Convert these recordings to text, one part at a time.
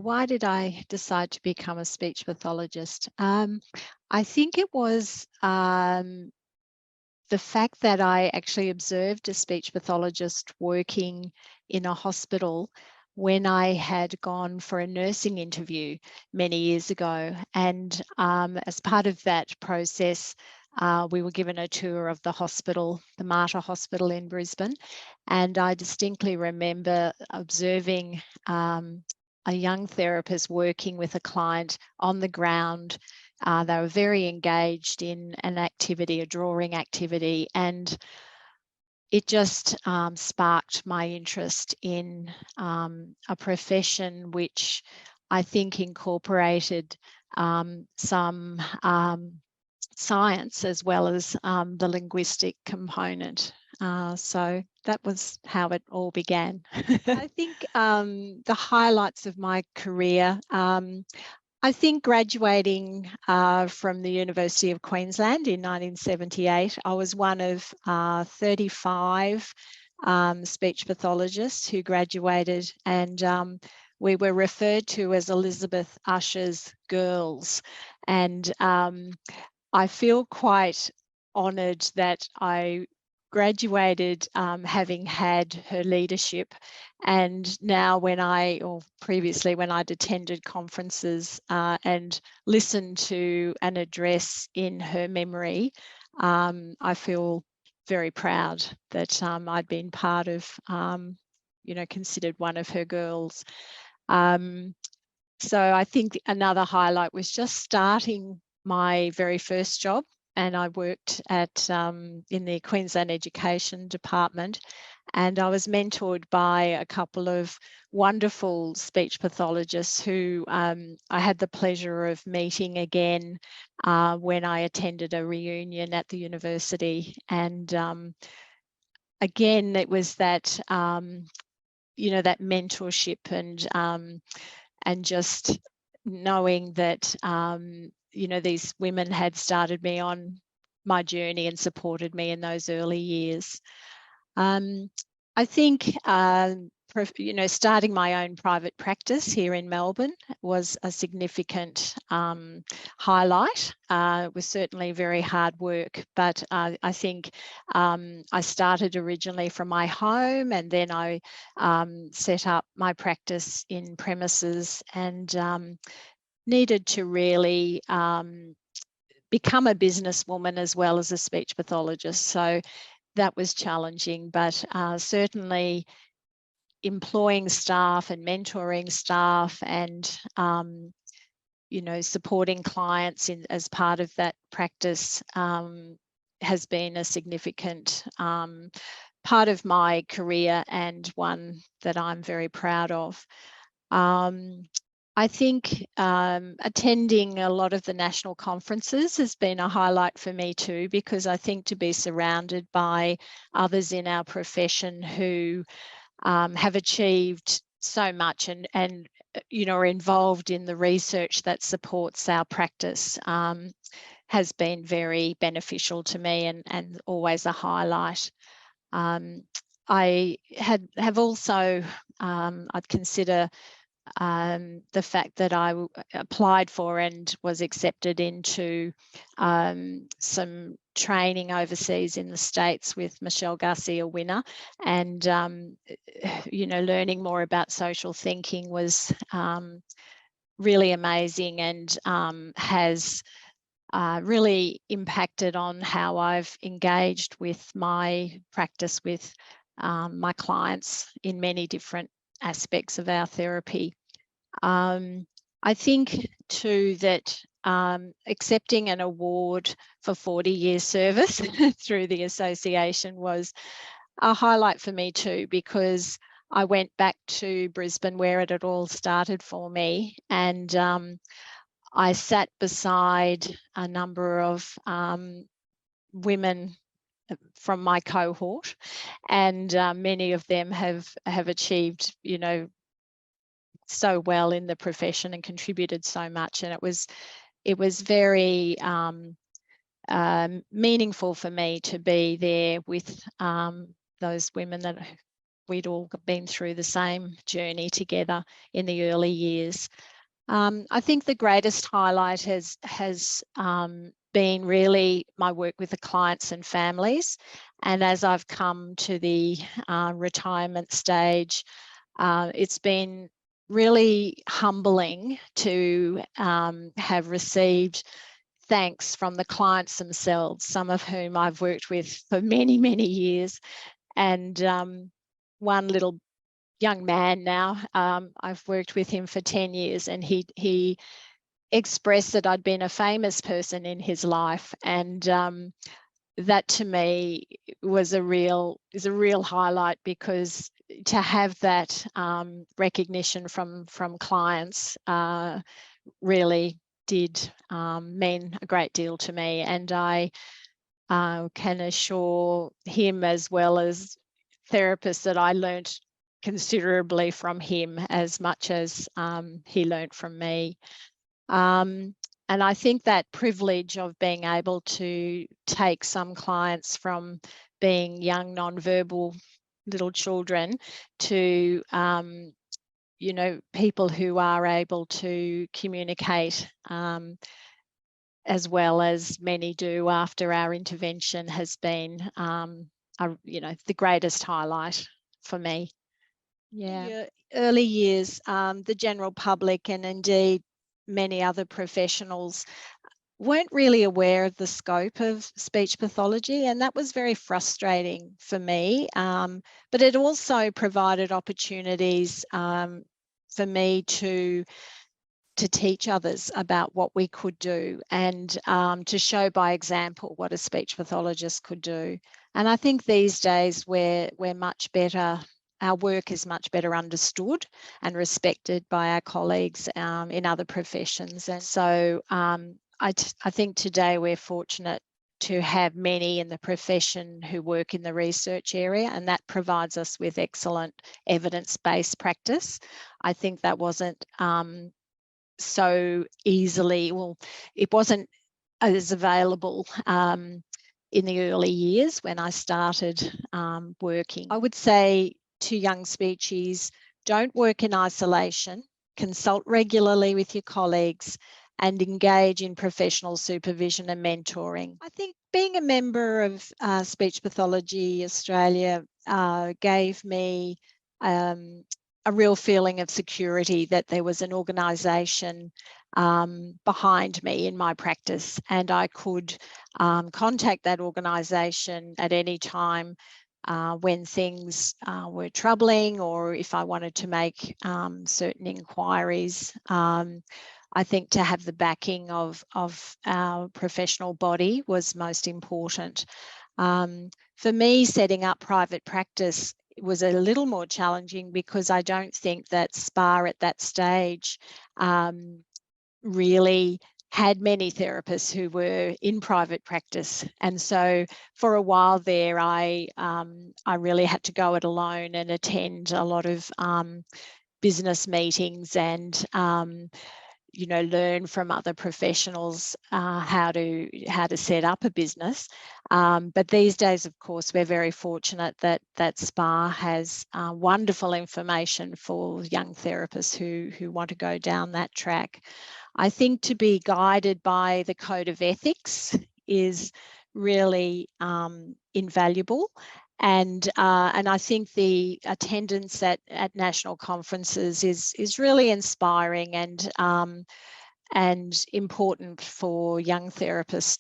why did I decide to become a speech pathologist? I think it was the fact that I actually observed a speech pathologist working in a hospital when I had gone for a nursing interview many years ago. And as part of that process, we were given a tour of the hospital, the Mater Hospital in Brisbane. And I distinctly remember observing a young therapist working with a client on the ground. They were very engaged in an activity, a drawing activity, and it just sparked my interest in a profession which I think incorporated some science as well as the linguistic component. So that was how it all began. I think the highlights of my career, I think graduating from the University of Queensland in 1978, I was one of 35 speech pathologists who graduated, and we were referred to as Elizabeth Usher's girls. And I feel quite honoured that I graduated having had her leadership, and now previously when I'd attended conferences and listened to an address in her memory, I feel very proud that I'd been part of, considered one of her girls. So I think another highlight was just starting my very first job, and I worked in the Queensland Education Department, and I was mentored by a couple of wonderful speech pathologists who I had the pleasure of meeting again when I attended a reunion at the university. And again, it was that that mentorship and just knowing that these women had started me on my journey and supported me in those early years. I think starting my own private practice here in Melbourne was a significant highlight. It was certainly very hard work, but I think I started originally from my home, and then I set up my practice in premises, and needed to really become a businesswoman as well as a speech pathologist. So that was challenging, but certainly employing staff and mentoring staff and supporting clients as part of that practice has been a significant part of my career, and one that I'm very proud of. I think attending a lot of the national conferences has been a highlight for me too, because I think to be surrounded by others in our profession who have achieved so much and are involved in the research that supports our practice has been very beneficial to me, and always a highlight. I have also, I'd consider the fact that I applied for and was accepted into some training overseas in the States with Michelle Garcia Winner, and learning more about social thinking was really amazing, and has really impacted on how I've engaged with my practice with my clients in many different aspects of our therapy. I think too that accepting an award for 40 years service through the association was a highlight for me too, because I went back to Brisbane where it had all started for me, and I sat beside a number of women from my cohort, and many of them have achieved, so well in the profession and contributed so much, and it was very meaningful for me to be there with those women that we'd all been through the same journey together in the early years. I think the greatest highlight has been really my work with the clients and families. And as I've come to the retirement stage, it's been really humbling to have received thanks from the clients themselves, some of whom I've worked with for many, many years. And one little young man now, I've worked with him for 10 years, and he expressed that I'd been a famous person in his life. And that to me was a real highlight, because to have that recognition from clients really did mean a great deal to me. And I can assure him, as well as therapists, that I learnt considerably from him as much as he learnt from me. And I think that privilege of being able to take some clients from being young, non-verbal little children to, you know, people who are able to communicate as well as many do after our intervention has been, you know, the greatest highlight for me. Yeah. Early years, the general public and indeed many other professionals weren't really aware of the scope of speech pathology, and that was very frustrating for me. But it also provided opportunities for me to teach others about what we could do, and to show by example what a speech pathologist could do. And I think these days we're much better. Our work is much better understood and respected by our colleagues in other professions. And so I think today we're fortunate to have many in the profession who work in the research area, and that provides us with excellent evidence-based practice. I think that wasn't so easily, well, it wasn't as available in the early years when I started working. I would say to young speechies, don't work in isolation, consult regularly with your colleagues, and engage in professional supervision and mentoring. I think being a member of Speech Pathology Australia gave me a real feeling of security that there was an organisation behind me in my practice, and I could contact that organisation at any time when things were troubling, or if I wanted to make certain inquiries. I think to have the backing of our professional body was most important. For me, setting up private practice was a little more challenging, because I don't think that SPA at that stage really had many therapists who were in private practice. And so for a while there, I really had to go it alone and attend a lot of business meetings and you know, learn from other professionals how to set up a business. But these days, of course, we're very fortunate that SPA has wonderful information for young therapists who want to go down that track. I think to be guided by the code of ethics is really invaluable. And I think the attendance at national conferences is really inspiring and important for young therapists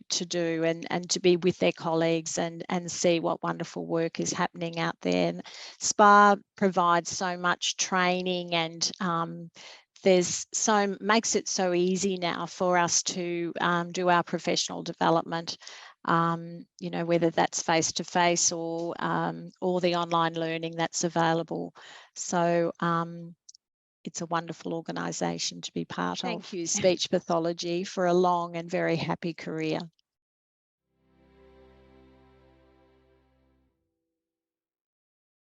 to do, and to be with their colleagues and see what wonderful work is happening out there. And SPA provides so much training, and makes it so easy now for us to do our professional development. You know, whether that's face-to-face or the online learning that's available. So it's a wonderful organisation to be part of. Thank you, Speech Pathology, for a long and very happy career.